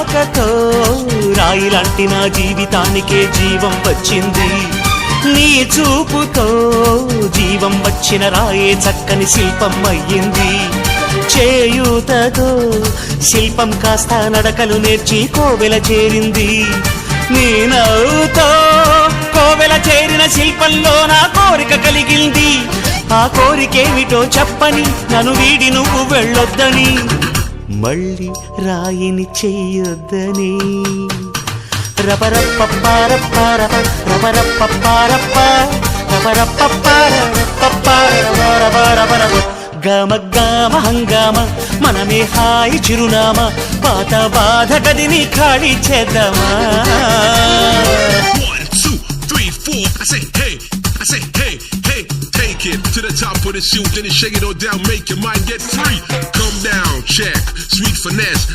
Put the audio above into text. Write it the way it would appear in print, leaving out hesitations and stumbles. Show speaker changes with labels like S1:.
S1: రాకతో రాయిలాంటి నా జీవితానికే జీవం వచ్చింది. నీ చూపుతో జీవం వచ్చిన రాయే చక్కని శిల్పం అయ్యింది. చేయూతతో శిల్పం కాస్త నడకలు నేర్చి కోవెల చేరింది. నీ నవ్వుతో కోవెల చేరిన శిల్పంలో నా కోరిక కలిగింది. ఆ కోరికేమిటో చెప్పని నన్ను వీడి నువ్వు వెళ్ళొద్దని, మళ్ళీ రాయిని చెయ్యొద్దని. రపరప్పపారప్పారప రపరప్పపారప్ప రపరప్పపారపపారపపారపపారపపారప గమ గమ హంగామ మనమే హాయి చిరునామా, పాత బాధ గదిని ఖాళీ చేద్దామా.
S2: 1 2 3 4 I say hey, I say hey, hey, take it to the top of the chute, then you shake it all down, make your mind get free. Come down, check, sweet finesse.